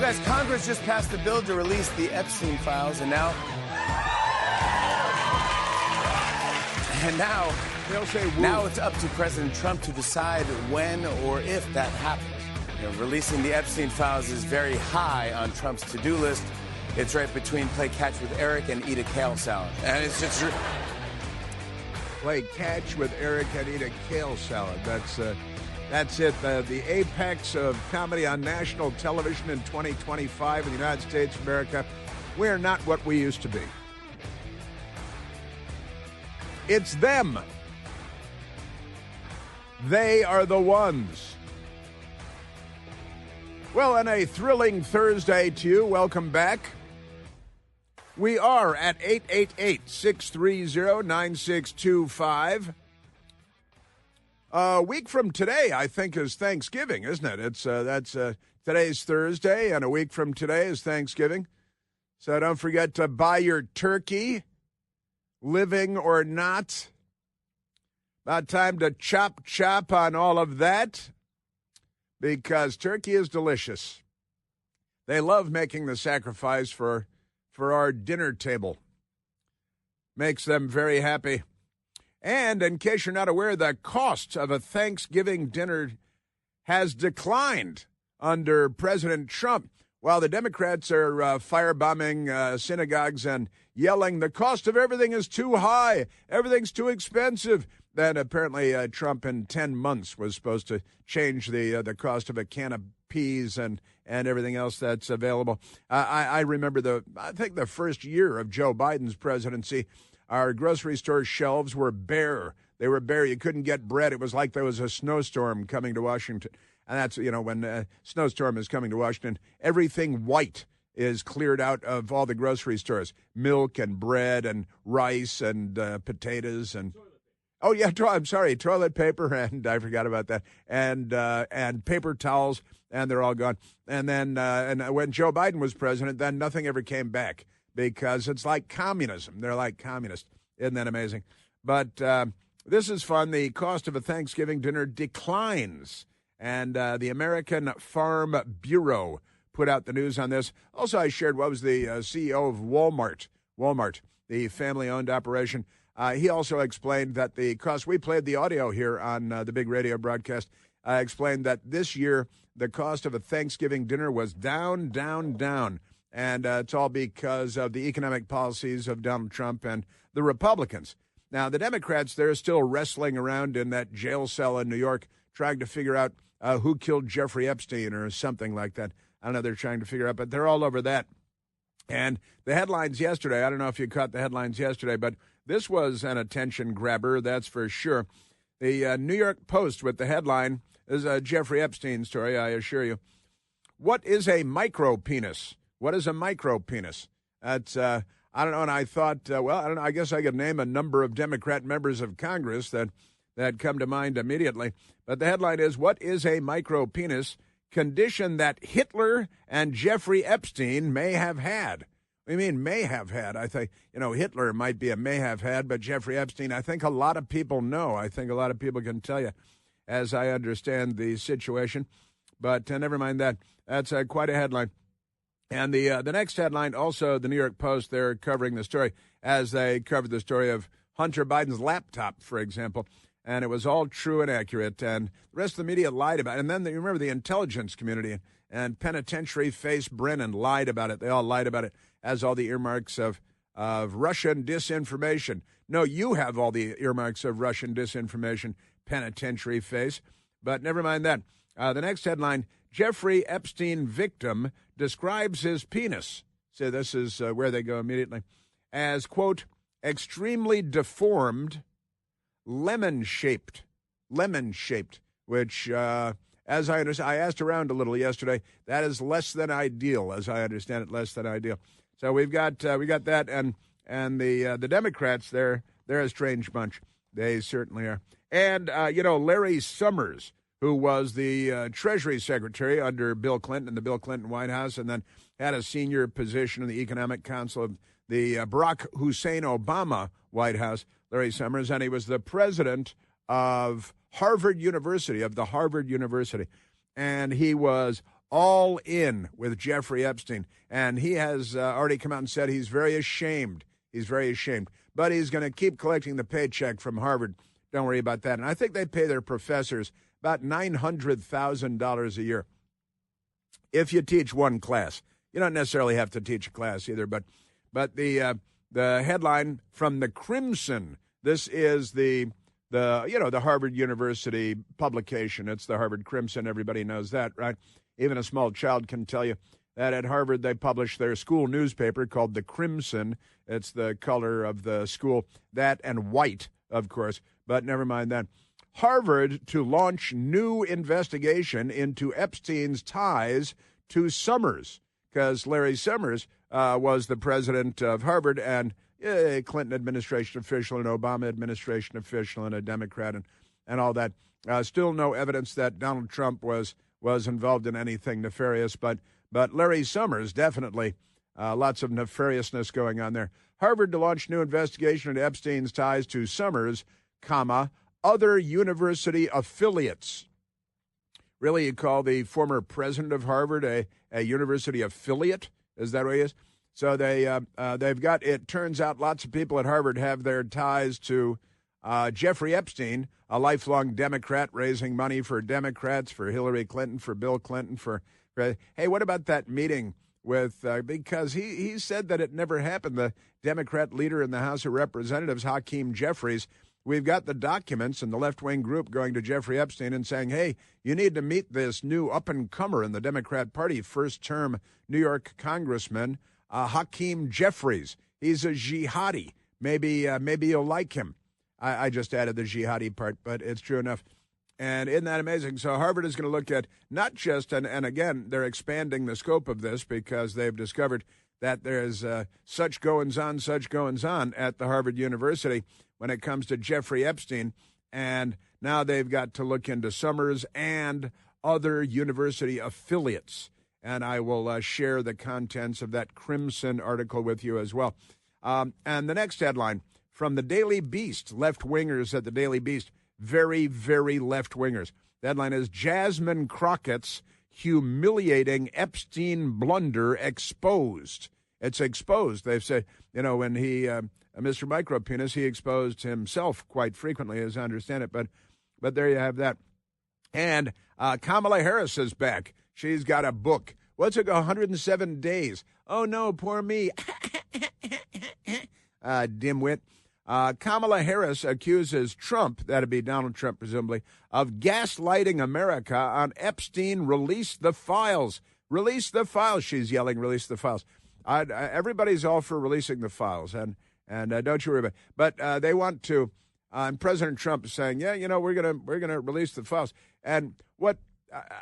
guys, Congress just passed a bill to release the Epstein files, and now they'll say woo. Now it's up to President Trump to decide when or if that happens. Releasing the Epstein files is very high on Trump's to-do list. It's right between play catch with Eric and eat a kale salad. And it's just play catch with Eric and eat a kale salad. That's it. The apex of comedy on national television in 2025 in the United States of America. We're not what we used to be. It's them. They are the ones. Well, and a thrilling Thursday to you. Welcome back. We are at 888-630-9625. A week from today, I think, is Thanksgiving, isn't it? Today's Thursday, and a week from today is Thanksgiving. So don't forget to buy your turkey, living or not. About time to chop on all of that, because turkey is delicious. They love making the sacrifice for our dinner table. Makes them very happy. And in case you're not aware, the cost of a Thanksgiving dinner has declined under President Trump. While the Democrats are firebombing synagogues and yelling, the cost of everything is too high, everything's too expensive. Then apparently Trump in 10 months was supposed to change the cost of a can of peas and everything else that's available. I remember I think the first year of Joe Biden's presidency, our grocery store shelves were bare. They were bare. You couldn't get bread. It was like there was a snowstorm coming to Washington. And that's, when a snowstorm is coming to Washington, everything white is cleared out of all the grocery stores. Milk and bread and rice and potatoes and... Oh, yeah, I'm sorry, toilet paper, and I forgot about that, and paper towels, and they're all gone. And then and when Joe Biden was president, then nothing ever came back because it's like communism. They're like communists. Isn't that amazing? But this is fun. The cost of a Thanksgiving dinner declines, and the American Farm Bureau put out the news on this. Also, I shared what was the CEO of Walmart, the family-owned operation. He also explained that the cost, we played the audio here on the big radio broadcast, explained that this year the cost of a Thanksgiving dinner was down. And it's all because of the economic policies of Donald Trump and the Republicans. Now, the Democrats, they're still wrestling around in that jail cell in New York, trying to figure out who killed Jeffrey Epstein or something like that. I don't know, they're trying to figure out, but they're all over that. And the headlines yesterday, I don't know if you caught the headlines yesterday, but this was an attention grabber, that's for sure. The New York Post with the headline is a Jeffrey Epstein story, I assure you. What is a micropenis? What is a micropenis? That's, I don't know, and I thought, I don't know, I guess I could name a number of Democrat members of Congress that come to mind immediately. But the headline is, what is a micropenis? Condition that Hitler and Jeffrey Epstein may have had. I mean, may have had. I think, Hitler might be a may have had, but Jeffrey Epstein, I think a lot of people know. I think a lot of people can tell you, as I understand the situation. But never mind that. That's quite a headline. And the next headline, also the New York Post, they're covering the story as they covered the story of Hunter Biden's laptop, for example. And it was all true and accurate. And the rest of the media lied about it. And then you remember the intelligence community and penitentiary face Brennan lied about it. They all lied about it as all the earmarks of Russian disinformation. No, you have all the earmarks of Russian disinformation, penitentiary face. But never mind that. The next headline, Jeffrey Epstein victim describes his penis. So this is where they go immediately. As, quote, extremely deformed, lemon-shaped, which, as I understand, I asked around a little yesterday, that is less than ideal, as I understand it, less than ideal. So we got that, and the Democrats, they're a strange bunch. They certainly are. And, Larry Summers, who was the Treasury Secretary under Bill Clinton in the Bill Clinton White House, and then had a senior position in the Economic Council of the Barack Hussein Obama White House, Larry Summers, and he was the president of Harvard University, and he was all in with Jeffrey Epstein. And he has already come out and said he's very ashamed. He's very ashamed. But he's going to keep collecting the paycheck from Harvard. Don't worry about that. And I think they pay their professors about $900,000 a year if you teach one class. You don't necessarily have to teach a class either, but the headline from the Crimson. This is the Harvard University publication. It's the Harvard Crimson. Everybody knows that, right? Even a small child can tell you that at Harvard they publish their school newspaper called the Crimson. It's the color of the school, that and white, of course, but never mind that. Harvard to launch new investigation into Epstein's ties to Summers, because Larry Summers was the president of Harvard and a Clinton administration official, an Obama administration official, and a Democrat, and all that. Still no evidence that Donald Trump was involved in anything nefarious, but Larry Summers, definitely lots of nefariousness going on there. Harvard to launch new investigation into Epstein's ties to Summers, other university affiliates. Really, you call the former president of Harvard a university affiliate? Is that what he is? So they've got, it turns out lots of people at Harvard have their ties to Jeffrey Epstein, a lifelong Democrat raising money for Democrats, for Hillary Clinton, for Bill Clinton, hey, what about that meeting with, because he said that it never happened, the Democrat leader in the House of Representatives, Hakeem Jeffries. We've got the documents and the left-wing group going to Jeffrey Epstein and saying, hey, you need to meet this new up-and-comer in the Democrat Party, first-term New York Congressman, Hakeem Jeffries. He's a jihadi. Maybe you'll like him. I just added the jihadi part, but it's true enough. And isn't that amazing? So Harvard is going to look at not just, and again, they're expanding the scope of this because they've discovered that there's such goings-on at the Harvard University when it comes to Jeffrey Epstein. And now they've got to look into Summers and other university affiliates. And I will share the contents of that Crimson article with you as well. And the next headline from the Daily Beast, left-wingers at the Daily Beast, very, very left-wingers. The headline is Jasmine Crockett's humiliating Epstein blunder exposed. It's exposed. They've said, when he, Mr. Micropenis, he exposed himself quite frequently, as I understand it. But there you have that. And Kamala Harris is back. She's got a book. What's it, 107 days? Oh, no, poor me. Dimwit. Kamala Harris accuses Trump, that'd be Donald Trump presumably, of gaslighting America on Epstein. Release the files. Release the files, she's yelling, release the files. Everybody's all for releasing the files, and don't you worry about it. But they want to, and President Trump is saying, yeah, we're gonna release the files. And what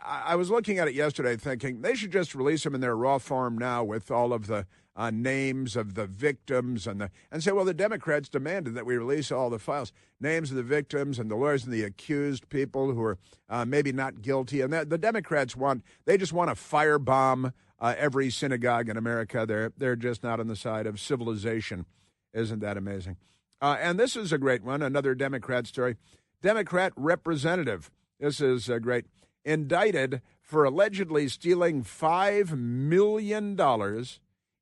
I was looking at it yesterday thinking they should just release them in their raw form now with all of the names of the victims and say, well, the Democrats demanded that we release all the files, names of the victims and the lawyers and the accused people who are maybe not guilty. And the Democrats they just want to firebomb every synagogue in America. They're just not on the side of civilization. Isn't that amazing? And this is a great one, another Democrat story. Democrat representative, this is great, indicted for allegedly stealing $5 million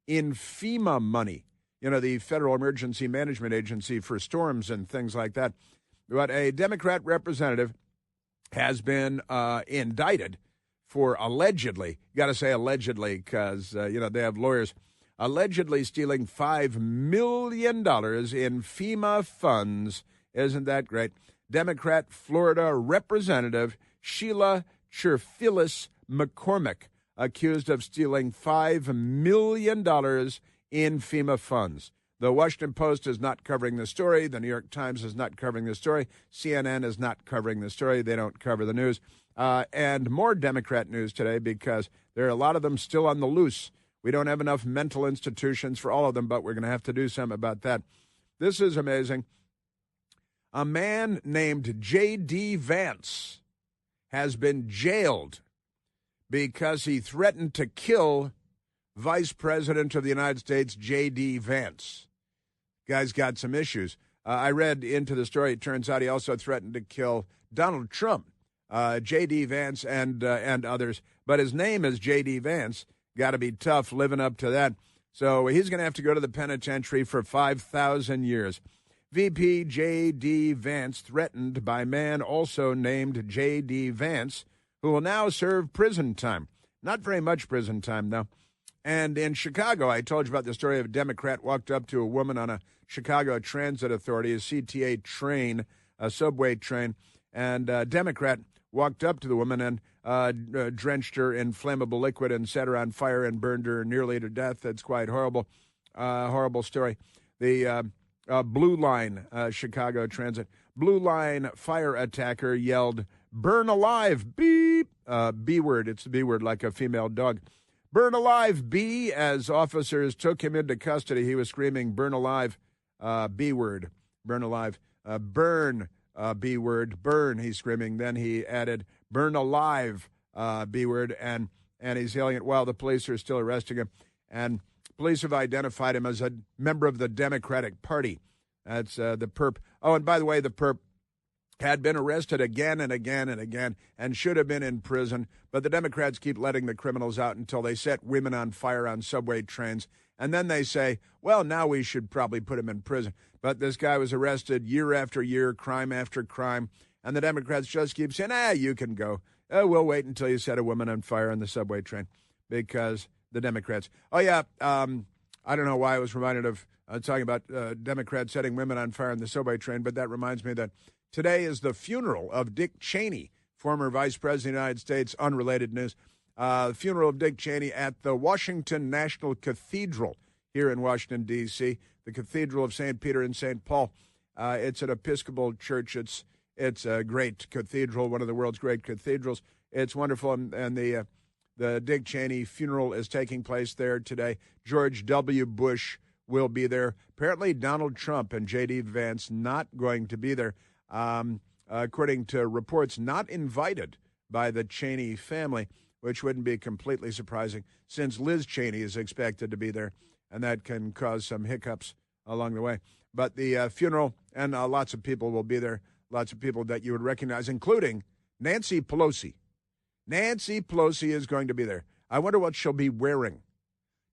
in FEMA money, the Federal Emergency Management Agency for storms and things like that. But a Democrat representative has been indicted for allegedly, got to say allegedly because, they have lawyers, allegedly stealing $5 million in FEMA funds. Isn't that great? Democrat Florida Representative Sheila Cherfilis McCormick, accused of stealing $5 million in FEMA funds. The Washington Post is not covering the story. The New York Times is not covering the story. CNN is not covering the story. They don't cover the news. And more Democrat news today because there are a lot of them still on the loose. We don't have enough mental institutions for all of them, but we're going to have to do something about that. This is amazing. A man named J.D. Vance has been jailed because he threatened to kill Vice President of the United States, J.D. Vance. Guy's got some issues. I read into the story. It turns out he also threatened to kill Donald Trump. J.D. Vance and others. But his name is J.D. Vance. Got to be tough living up to that. So he's going to have to go to the penitentiary for 5,000 years. VP J.D. Vance threatened by man also named J.D. Vance, who will now serve prison time. Not very much prison time, though. And in Chicago, I told you about the story of a Democrat walked up to a woman on a Chicago Transit Authority, a CTA train, a subway train, and a Democrat walked up to the woman and drenched her in flammable liquid and set her on fire and burned her nearly to death. That's quite horrible. Horrible story. The Blue Line, Chicago Transit, Blue Line fire attacker yelled, "Burn alive, beep!" B word, it's the B word, like a female dog. "Burn alive, B!" As officers took him into custody, he was screaming, "Burn alive, B word, burn alive, burn, B word, burn," he's screaming. Then he added, "Burn alive, B word," and he's yelling it while the police are still arresting him. And police have identified him as a member of the Democratic Party. That's the perp. Oh, and by the way, the perp had been arrested again and again and again and should have been in prison, but the Democrats keep letting the criminals out until they set women on fire on subway trains. And then they say, well, now we should probably put him in prison. But this guy was arrested year after year, crime after crime, and the Democrats just keep saying, you can go. We'll wait until you set a woman on fire on the subway train, because the Democrats. Oh, yeah, I don't know why I was reminded of talking about Democrats setting women on fire on the subway train, but that reminds me that today is the funeral of Dick Cheney, former Vice President of the United States. Unrelated news. Funeral of Dick Cheney at the Washington National Cathedral here in Washington, D.C., the Cathedral of St. Peter and St. Paul. It's an Episcopal church. It's a great cathedral, one of the world's great cathedrals. It's wonderful, and the Dick Cheney funeral is taking place there today. George W. Bush will be there. Apparently, Donald Trump and J.D. Vance not going to be there. According to reports, not invited by the Cheney family, which wouldn't be completely surprising since Liz Cheney is expected to be there, and that can cause some hiccups along the way. But the funeral, and lots of people will be there, lots of people that you would recognize, including Nancy Pelosi. Nancy Pelosi is going to be there. I wonder what she'll be wearing.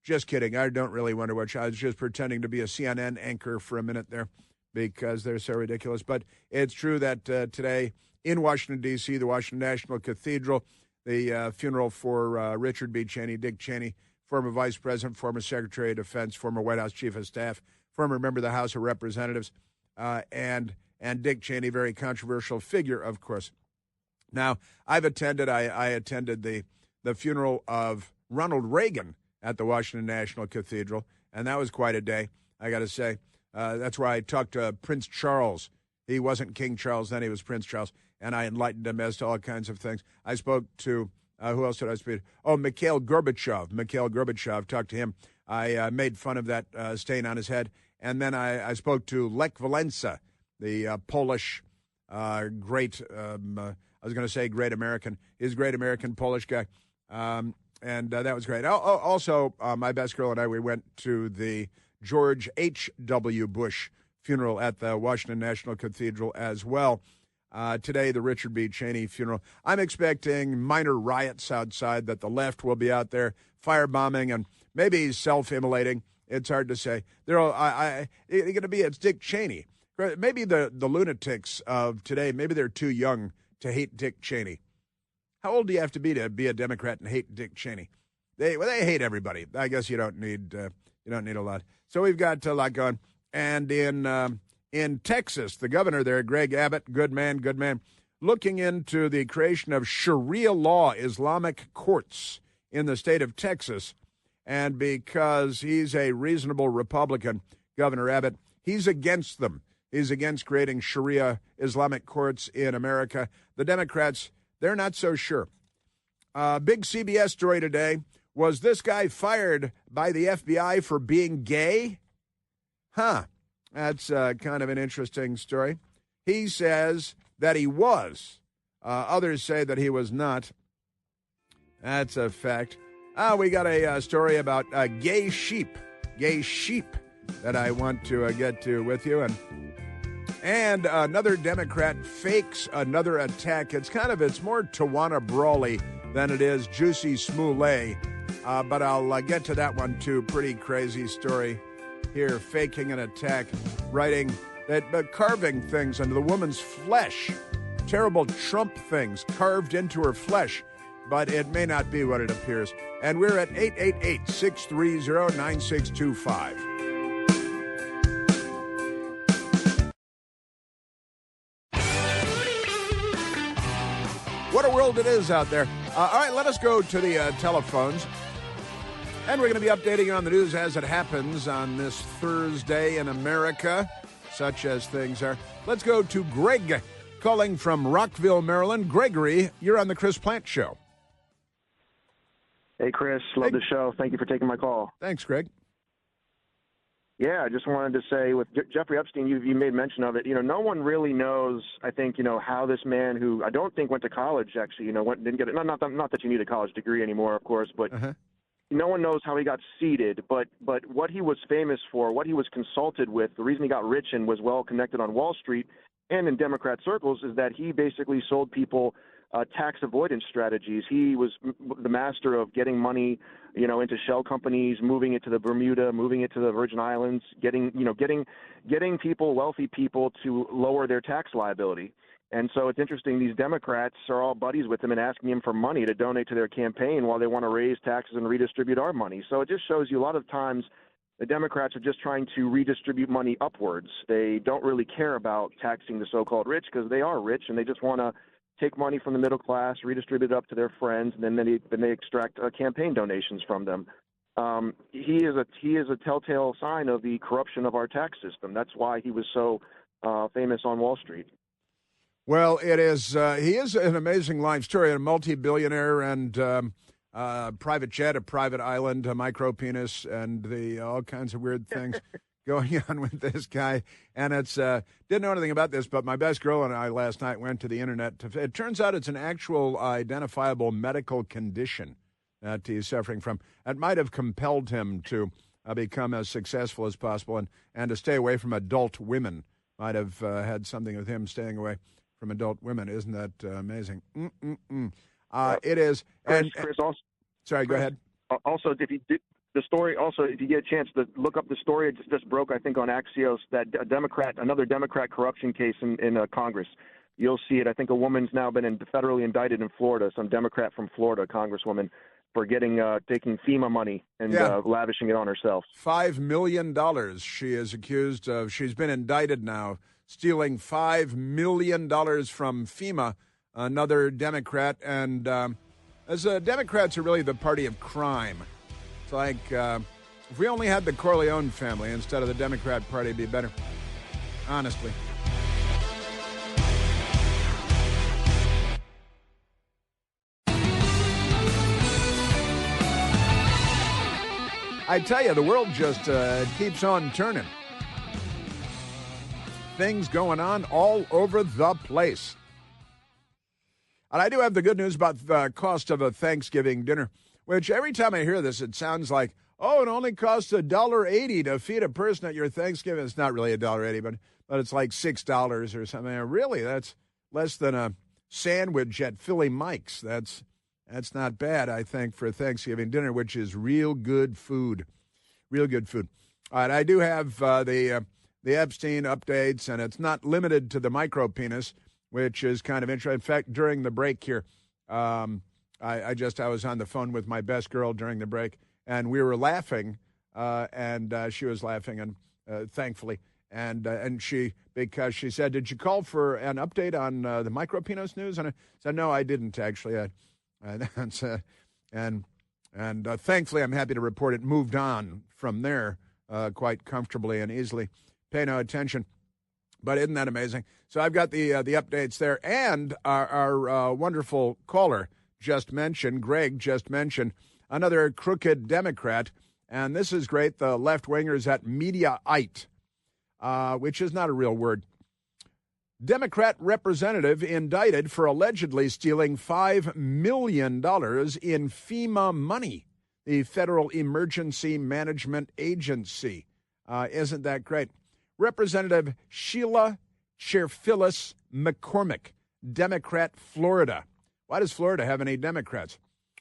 Just kidding. I don't really wonder what I was just pretending to be a CNN anchor for a minute there, because they're so ridiculous. But it's true that today in Washington, D.C., the Washington National Cathedral, the funeral for Richard B. Cheney, Dick Cheney, former Vice President, former Secretary of Defense, former White House Chief of Staff, former member of the House of Representatives, and Dick Cheney, very controversial figure, of course. Now, I attended the funeral of Ronald Reagan at the Washington National Cathedral, and that was quite a day, I got to say. That's where I talked to Prince Charles. He wasn't King Charles then, he was Prince Charles, and I enlightened him as to all kinds of things. I spoke to, who else did I speak to? Oh, Mikhail Gorbachev, talked to him. I made fun of that stain on his head. And then I spoke to Lech Walesa, the Polish great, I was going to say great American. He's a great American Polish guy. And that was great. Also, my best girl and I, we went to the George H.W. Bush funeral at the Washington National Cathedral as well. Today, the Richard B. Cheney funeral. I'm expecting minor riots outside, that the left will be out there firebombing and maybe self-immolating. It's hard to say. It's Dick Cheney. Maybe the lunatics of today, maybe they're too young to hate Dick Cheney. How old do you have to be a Democrat and hate Dick Cheney? They hate everybody. I guess you don't need a lot. So we've got a lot going. And in Texas, the governor there, Greg Abbott, good man, looking into the creation of Sharia law Islamic courts in the state of Texas. And because he's a reasonable Republican, Governor Abbott, he's against them. He's against creating Sharia Islamic courts in America. The Democrats, they're not so sure. Big CBS story today. Was this guy fired by the FBI for being gay? That's kind of an interesting story. He says that he was. Others say that he was not. That's a fact. We got a story about gay sheep that I want to get to with you. And And another Democrat fakes another attack. It's more Tawana Brawley than it is Juicy Smollett. But I'll get to that one too. Pretty crazy story here. Faking an attack, writing that carving things into the woman's flesh. Terrible Trump things carved into her flesh. But it may not be what it appears. And we're at 888-630-9625. What a world it is out there. All right, let us go to the telephones. And we're going to be updating you on the news as it happens on this Thursday in America, such as things are. Let's go to Greg, calling from Rockville, Maryland. Gregory, you're on the Chris Plante Show. Hey, Chris. Love the show. Thank you for taking my call. Thanks, Greg. Yeah, I just wanted to say with Jeffrey Epstein, you made mention of it. No one really knows, I think, how this man who I don't think went to college, actually, didn't get it. Not that you need a college degree anymore, of course, but no one knows how he got seated. But what he was famous for, what he was consulted with, the reason he got rich and was well connected on Wall Street and in Democrat circles is that he basically sold people tax avoidance strategies. He was the master of getting money, into shell companies, moving it to the Bermuda, moving it to the Virgin Islands, getting people, wealthy people, to lower their tax liability. And so it's interesting, these Democrats are all buddies with him and asking him for money to donate to their campaign while they want to raise taxes and redistribute our money. So it just shows you a lot of times the Democrats are just trying to redistribute money upwards. They don't really care about taxing the so-called rich because they are rich and they just want to take money from the middle class, redistribute it up to their friends, and then they extract campaign donations from them. He is a telltale sign of the corruption of our tax system. That's why he was so famous on Wall Street. Well, it is. He is an amazing life story. A multi-billionaire and private jet, a private island, a micro penis, and all kinds of weird things going on with this guy. And it's didn't know anything about this, but my best girl and I last night went to the internet. It turns out it's an actual identifiable medical condition that he's suffering from. It might have compelled him to become as successful as possible and to stay away from adult women. Might have had something with him staying away from adult women. Isn't that amazing? It is. Chris, also, sorry, go ahead. Also, if you did the story, if you get a chance to look up the story, it just broke, I think, on Axios, that another Democrat corruption case in Congress. You'll see it. I think a woman's now been federally indicted in Florida, some Democrat from Florida, congresswoman, for taking FEMA money and lavishing it on herself. $5 million she is accused of. She's been indicted now, stealing $5 million from FEMA, another Democrat. And as Democrats are really the party of crime. It's like if we only had the Corleone family instead of the Democrat Party, it'd be better. Honestly. I tell you, the world just keeps on turning. Things going on all over the place. And I do have the good news about the cost of a Thanksgiving dinner, which every time I hear this, it sounds like, oh, it only costs $1.80 to feed a person at your Thanksgiving. It's not really $1.80, but it's like $6 or something. Really, that's less than a sandwich at Philly Mike's. That's not bad, I think, for a Thanksgiving dinner, which is real good food. Real good food. All right, I do have the Epstein updates, and it's not limited to the micro penis, which is kind of interesting. In fact, during the break here, I was on the phone with my best girl during the break, and we were laughing, and she was laughing, and thankfully, and she, because she said, "Did you call for an update on the micro penis news?" And I said, "No, I didn't actually." And thankfully, I'm happy to report it moved on from there quite comfortably and easily. Pay no attention. But isn't that amazing? So I've got the updates there. And our wonderful caller just mentioned, Greg just mentioned, another crooked Democrat. And this is great. The left-wingers at Mediaite, which is not a real word. Democrat representative indicted for allegedly stealing $5 million in FEMA money, the Federal Emergency Management Agency. Isn't that great? Representative Sheila Cherphilus McCormick, Democrat, Florida. Why does Florida have any Democrats?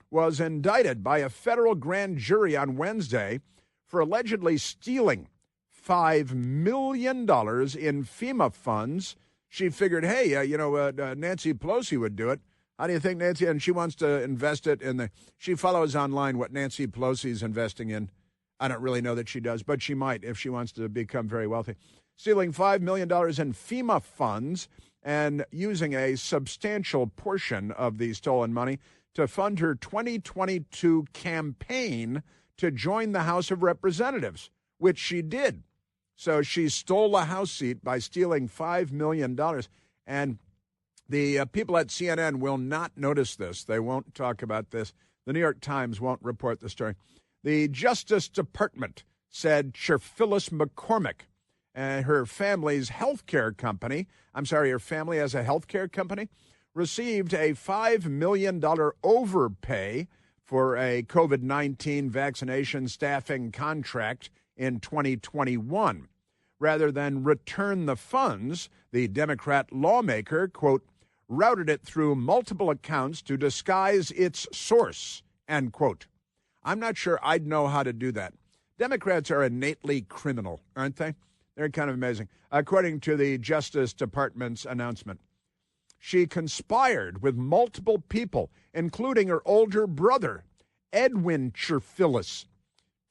Was indicted by a federal grand jury on Wednesday for allegedly stealing $5 million in FEMA funds. She figured, hey, Nancy Pelosi would do it. How do you think, Nancy? And she wants to invest it in she follows online what Nancy Pelosi is investing in. I don't really know that she does, but she might if she wants to become very wealthy. Stealing $5 million in FEMA funds and using a substantial portion of the stolen money to fund her 2022 campaign to join the House of Representatives, which she did. So she stole a House seat by stealing $5 million. And the people at CNN will not notice this. They won't talk about this. The New York Times won't report the story. The Justice Department said Cherphilus McCormick and her family's healthcare company, her family has a healthcare company, received a $5 million overpay for a COVID-19 vaccination staffing contract in 2021. Rather than return the funds, the Democrat lawmaker, quote, routed it through multiple accounts to disguise its source, end quote. I'm not sure I'd know how to do that. Democrats are innately criminal, aren't they? They're kind of amazing. According to the Justice Department's announcement, she conspired with multiple people, including her older brother, Edwin Cherphilus,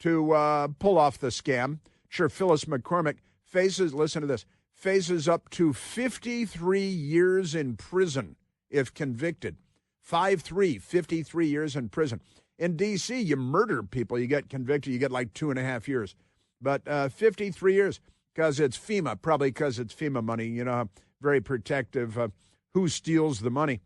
to pull off the scam. Cherphilus McCormick faces up to 53 years in prison if convicted. 53 years in prison. In D.C., you murder people, you get convicted, you get like 2.5 years. But 53 years, because it's FEMA, probably because it's FEMA money, very protective of who steals the money.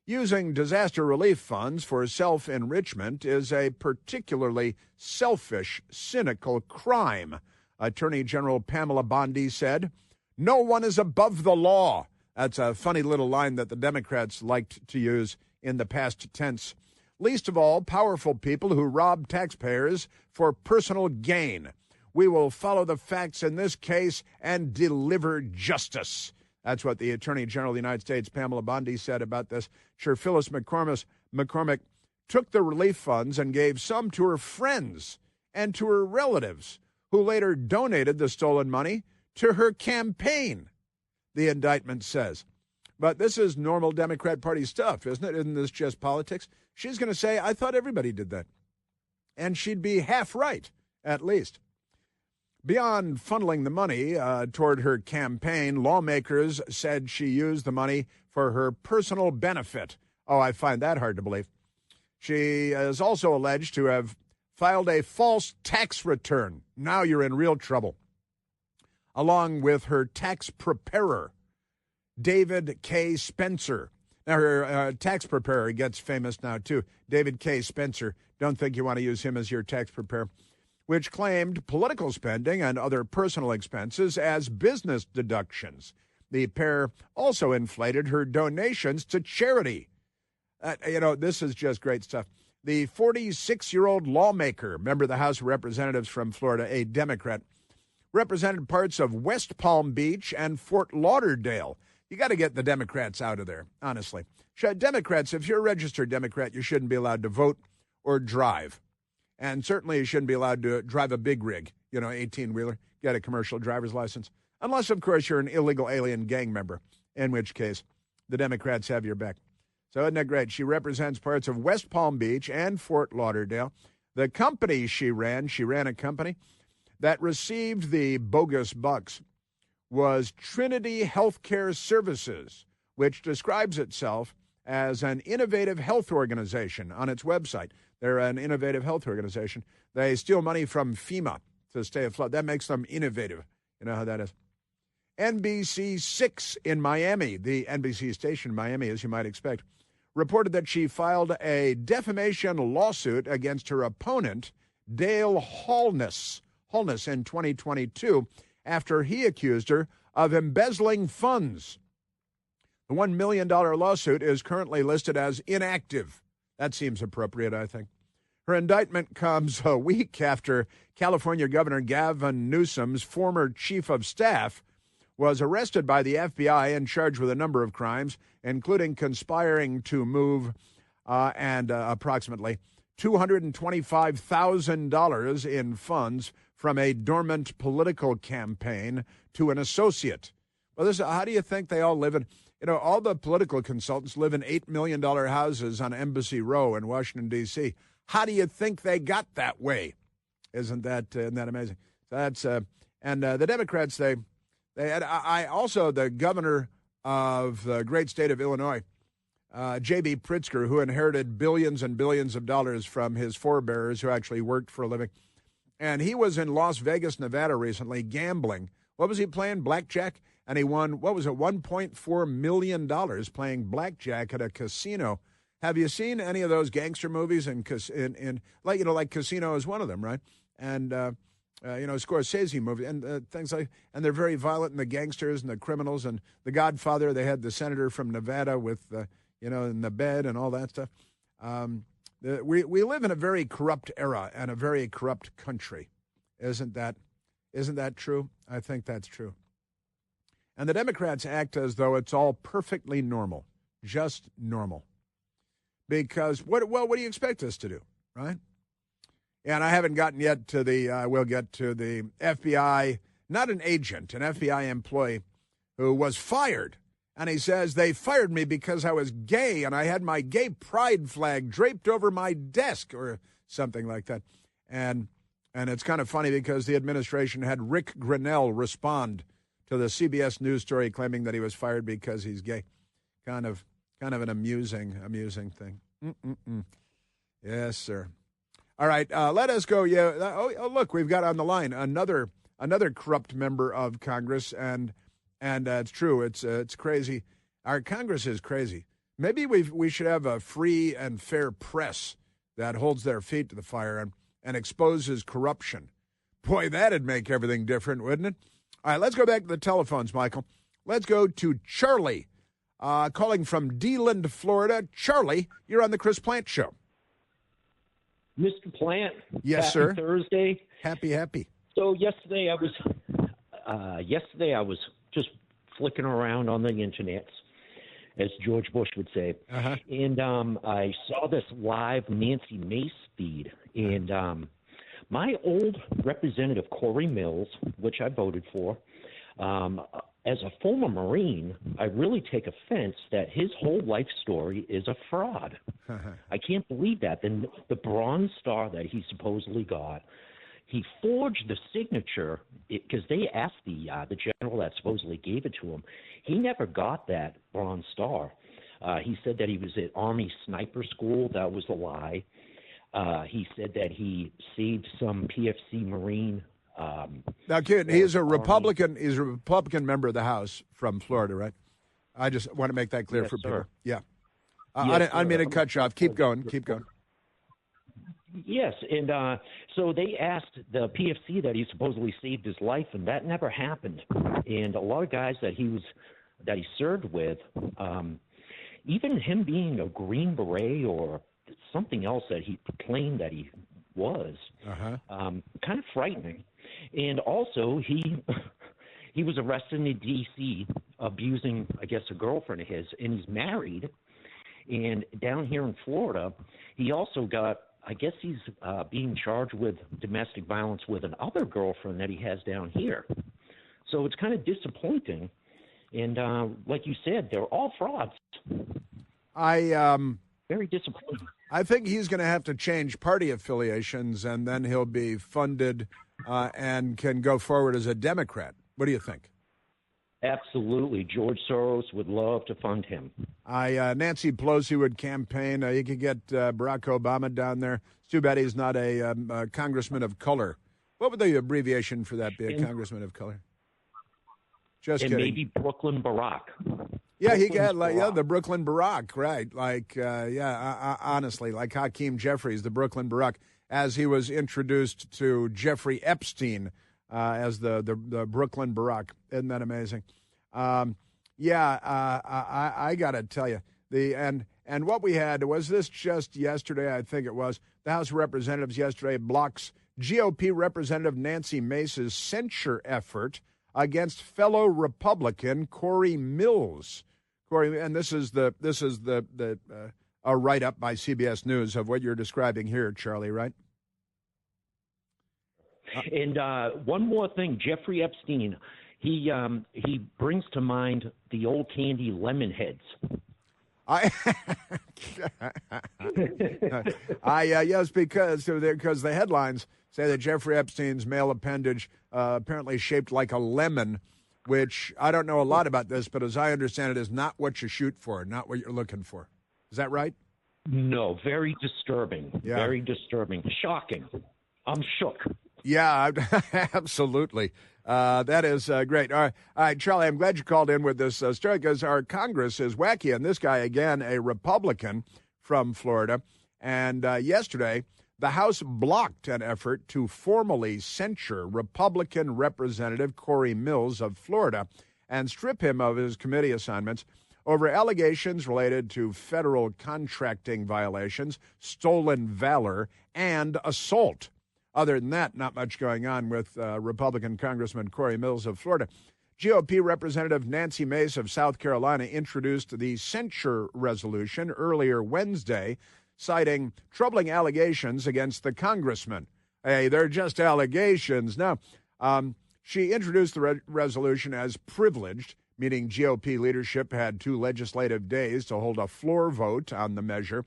Using disaster relief funds for self-enrichment is a particularly selfish, cynical crime, Attorney General Pamela Bondi said. No one is above the law. That's a funny little line that the Democrats liked to use in the past tense. Least of all, powerful people who rob taxpayers for personal gain. We will follow the facts in this case and deliver justice. That's what the Attorney General of the United States, Pamela Bondi, said about this. Cherphilus McCormick took the relief funds and gave some to her friends and to her relatives, who later donated the stolen money to her campaign, the indictment says. But this is normal Democrat Party stuff, isn't it? Isn't this just politics? She's going to say, I thought everybody did that. And she'd be half right, at least. Beyond funneling the money toward her campaign, lawmakers said she used the money for her personal benefit. Oh, I find that hard to believe. She is also alleged to have filed a false tax return. Now you're in real trouble. Along with her tax preparer, David K. Spencer. Now, her tax preparer gets famous now, too. David K. Spencer. Don't think you want to use him as your tax preparer. Which claimed political spending and other personal expenses as business deductions. The pair also inflated her donations to charity. This is just great stuff. The 46-year-old lawmaker, member of the House of Representatives from Florida, a Democrat, represented parts of West Palm Beach and Fort Lauderdale. You got to get the Democrats out of there, honestly. Democrats, if you're a registered Democrat, you shouldn't be allowed to vote or drive. And certainly you shouldn't be allowed to drive a big rig, 18-wheeler, get a commercial driver's license. Unless, of course, you're an illegal alien gang member, in which case the Democrats have your back. So isn't that great? She represents parts of West Palm Beach and Fort Lauderdale. The company she ran a company that received the bogus bucks, was Trinity Healthcare Services, which describes itself as an innovative health organization on its website. They're an innovative health organization. They steal money from FEMA to stay afloat. That makes them innovative. You know how that is. NBC6 in Miami, the NBC station in Miami, as you might expect, reported that she filed a defamation lawsuit against her opponent, Dale Holness in 2022, after he accused her of embezzling funds. The $1 million lawsuit is currently listed as inactive. That seems appropriate, I think. Her indictment comes a week after California Governor Gavin Newsom's former chief of staff was arrested by the FBI and charged with a number of crimes, including conspiring to move and approximately $225,000 in funds from a dormant political campaign to an associate. Well, how do you think they all live in? All the political consultants live in $8 million houses on Embassy Row in Washington, D.C. How do you think they got that way? Isn't that amazing? So that's and the Democrats, the governor of the great state of Illinois, J.B. Pritzker, who inherited billions and billions of dollars from his forebears who actually worked for a living. And he was in Las Vegas, Nevada recently gambling. What was he playing? Blackjack? And he won, $1.4 million playing blackjack at a casino. Have you seen any of those gangster movies? Like Casino is one of them, right? And, Scorsese movies and things like, and they're very violent, and the gangsters and the criminals and The Godfather. They had the senator from Nevada with, in the bed and all that stuff. We live in a very corrupt era and a very corrupt country. Isn't that true? I think that's true. And the Democrats act as though it's all perfectly normal, just normal. Because what do you expect us to do, right? And I haven't gotten yet to we'll get to the FBI, not an agent, an FBI employee who was fired. And he says, they fired me because I was gay and I had my gay pride flag draped over my desk or something like that. And it's kind of funny because the administration had Rick Grinnell respond to the CBS News story claiming that he was fired because he's gay. Kind of an amusing thing. Yes, sir. All right, let us go. Yeah. Look, we've got on the line another corrupt member of Congress, and it's true. It's crazy. Our Congress is crazy. Maybe we should have a free and fair press that holds their feet to the fire and exposes corruption. Boy, that'd make everything different, wouldn't it? All right, let's go back to the telephones, Michael. Let's go to Charlie, calling from DeLand, Florida. Charlie, you're on the Chris Plante Show. Mr. Plant. Yes, sir. Thursday. Happy. So yesterday I was just flicking around on the internet, as George Bush would say, and I saw this live Nancy Mace feed, and my old representative Corey Mills, which I voted for, as a former Marine, I really take offense that his whole life story is a fraud. I can't believe that. Then the Bronze Star that he supposedly got, he forged the signature because they asked the general that supposedly gave it to him. He never got that Bronze Star. He said that he was at Army Sniper School. That was a lie. He said that he saved some PFC Marine. Now, kid, he's a Republican. He's a Republican member of the House from Florida, right? I just want to make that clear for people. Sir. Yeah. Yes, I didn't mean to cut you off. Keep going. Yes, and so they asked the PFC that he supposedly saved his life, and that never happened. And a lot of guys that he served with, even him being a Green Beret or something else that he claimed that he was, kind of frightening. And also, he was arrested in D.C. abusing, I guess, a girlfriend of his, and he's married. And down here in Florida, he also got, I guess he's being charged with domestic violence with another girlfriend that he has down here. So it's kind of disappointing. And like you said, they're all frauds. Very disappointing. I think he's going to have to change party affiliations, and then he'll be funded and can go forward as a Democrat. What do you think? Absolutely. George Soros would love to fund him. Nancy Pelosi would campaign. You could get Barack Obama down there. It's too bad he's not a congressman of color. What would the abbreviation for that be, a congressman of color? Just kidding. Maybe Brooklyn Barack. Yeah, he got the Brooklyn Barack, right? Honestly, like Hakeem Jeffries, the Brooklyn Barack, as he was introduced to Jeffrey Epstein as the Brooklyn Barack. Isn't that amazing? I got to tell you, and what we had was this just yesterday. I think it was the House of Representatives yesterday blocks GOP Representative Nancy Mace's censure effort against fellow Republican Corey Mills. And this is the a write-up by CBS News of what you're describing here, Charlie, right? And one more thing, Jeffrey Epstein, he brings to mind the old candy Lemonheads. Yes, because the headlines say that Jeffrey Epstein's male appendage apparently shaped like a lemon, which I don't know a lot about this, but as I understand it, is not what you shoot for, not what you're looking for. Is that right? No, very disturbing. Yeah. Very disturbing. Shocking. I'm shook. Yeah, absolutely. That is great. All right, Charlie, I'm glad you called in with this story because our Congress is wacky. And this guy, again, a Republican from Florida. And yesterday, the House blocked an effort to formally censure Republican Representative Corey Mills of Florida and strip him of his committee assignments over allegations related to federal contracting violations, stolen valor, and assault. Other than that, not much going on with Republican Congressman Corey Mills of Florida. GOP Representative Nancy Mace of South Carolina introduced the censure resolution earlier Wednesday, citing troubling allegations against the congressman. Hey, they're just allegations. Now, she introduced the resolution as privileged, meaning GOP leadership had 2 legislative days to hold a floor vote on the measure.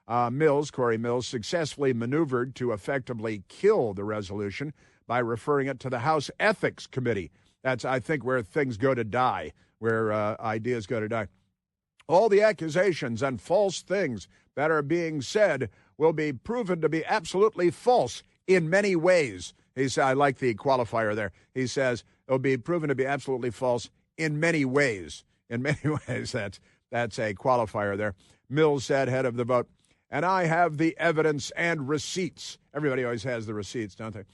Corey Mills, successfully maneuvered to effectively kill the resolution by referring it to the House Ethics Committee. That's, I think, where things go to die, where ideas go to die. All the accusations and false things that are being said will be proven to be absolutely false in many ways. He said, I like the qualifier there. He says it will be proven to be absolutely false in many ways. In many ways, that's a qualifier there. Mills said, head of the vote, and I have the evidence and receipts. Everybody always has the receipts, don't they?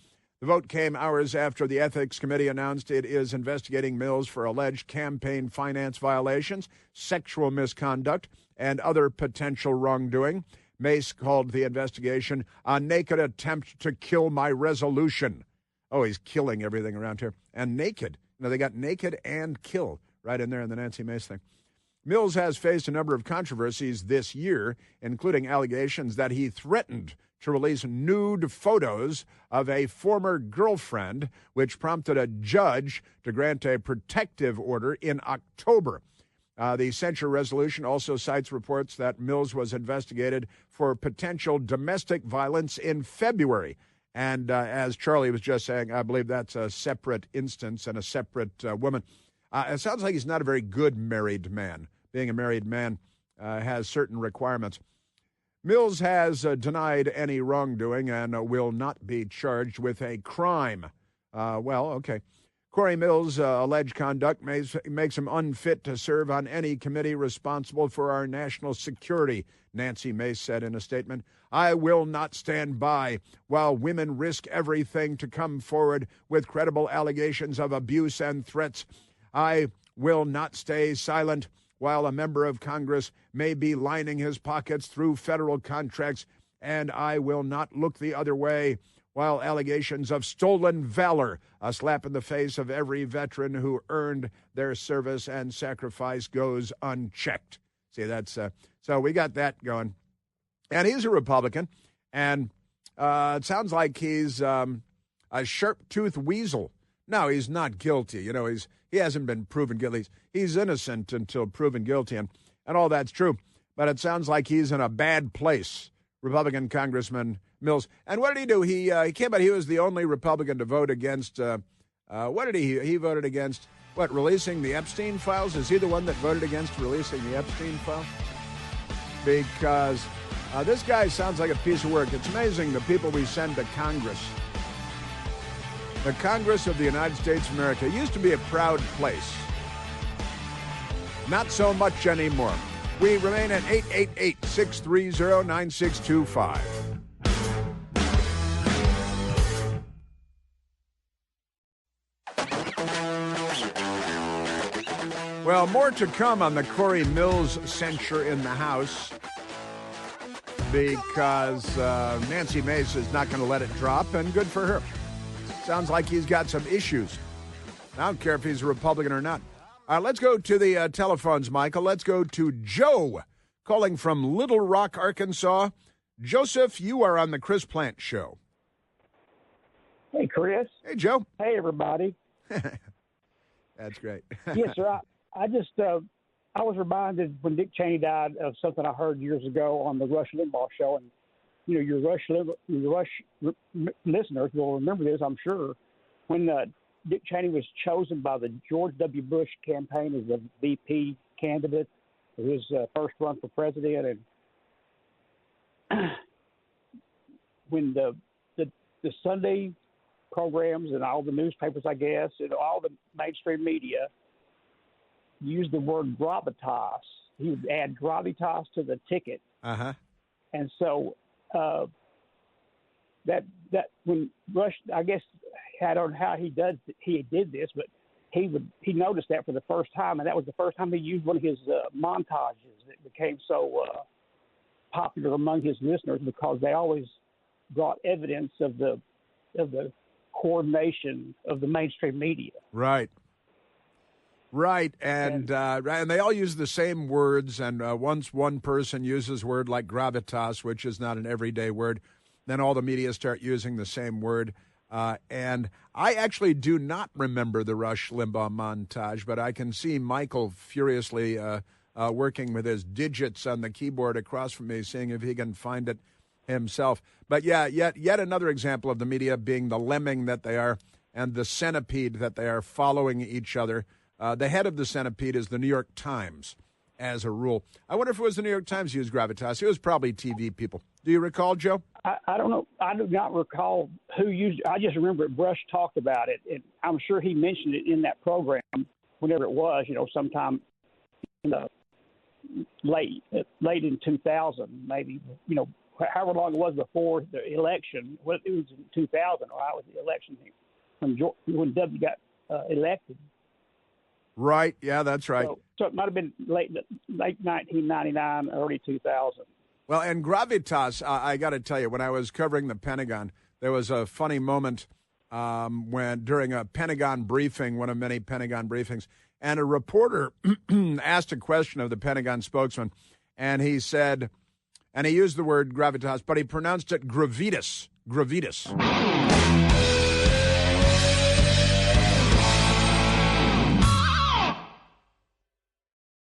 The vote came hours after the Ethics Committee announced it is investigating Mills for alleged campaign finance violations, sexual misconduct, and other potential wrongdoing. Mace called the investigation a naked attempt to kill my resolution. Oh, he's killing everything around here. And naked. They got naked and kill right in there in the Nancy Mace thing. Mills has faced a number of controversies this year, including allegations that he threatened to release nude photos of a former girlfriend, which prompted a judge to grant a protective order in October. The censure resolution also cites reports that Mills was investigated for potential domestic violence in February. And as Charlie was just saying, I believe that's a separate instance and a separate woman. It sounds like he's not a very good married man. Being a married man has certain requirements. Mills has denied any wrongdoing and will not be charged with a crime. Okay. Corey Mills' alleged conduct makes him unfit to serve on any committee responsible for our national security, Nancy Mace said in a statement. I will not stand by while women risk everything to come forward with credible allegations of abuse and threats. I will not stay silent while a member of Congress may be lining his pockets through federal contracts, and I will not look the other way while allegations of stolen valor, a slap in the face of every veteran who earned their service and sacrifice, goes unchecked. See, that's so we got that going. And he's a Republican, and it sounds like he's a sharp-toothed weasel. No, he's not guilty. He hasn't been proven guilty. He's innocent until proven guilty, and all that's true. But it sounds like he's in a bad place, Republican Congressman Mills. And what did he do? He came out. He was the only Republican to vote against. What did he? He voted against releasing the Epstein files? Is he the one that voted against releasing the Epstein files? Because this guy sounds like a piece of work. It's amazing the people we send to Congress. The Congress of the United States of America used to be a proud place. Not so much anymore. We remain at 888-630-9625. Well, more to come on the Corey Mills censure in the House because Nancy Mace is not going to let it drop, and good for her. Sounds like he's got some issues. I don't care if he's a Republican or not. Let's go to the telephones, Michael. Let's go to Joe, calling from Little Rock, Arkansas. Joseph, you are on the Chris Plant Show. Hey, Chris. Hey, Joe. Hey, everybody. That's great. Yes, sir. I just I was reminded when Dick Cheney died of something I heard years ago on the Rush Limbaugh show, and your Rush listeners will remember this, I'm sure, when Dick Cheney was chosen by the George W. Bush campaign as the VP candidate for his first run for president, and when the Sunday programs and all the newspapers, I guess, and all the mainstream media used the word gravitas. He would add gravitas to the ticket. Uh-huh. And so that when Rush, I guess, I don't know how he did this, but he noticed that for the first time, and that was the first time he used one of his montages that became so popular among his listeners, because they always brought evidence of the coordination of the mainstream media. Right. And they all use the same words, and once one person uses a word like gravitas, which is not an everyday word, then all the media start using the same word. And I actually do not remember the Rush Limbaugh montage, but I can see Michael furiously working with his digits on the keyboard across from me, seeing if he can find it himself. But yeah, yet another example of the media being the lemming that they are and the centipede that they are, following each other. The head of the centipede is the New York Times, as a rule. I wonder if it was the New York Times who used gravitas. It was probably TV people. Do you recall, Joe? I don't know. I do not recall who used it. I just remember Brush talked about it, and I'm sure he mentioned it in that program, whenever it was, sometime in the late in 2000, maybe, however long it was before the election. Well, it was in 2000, or I was the election when W got elected. Right. Yeah, that's right. So it might have been late 1999, early 2000. Well, and gravitas, I got to tell you, when I was covering the Pentagon, there was a funny moment when during a Pentagon briefing, one of many Pentagon briefings, and a reporter asked a question of the Pentagon spokesman, and he said, and he used the word gravitas, but he pronounced it gravitas.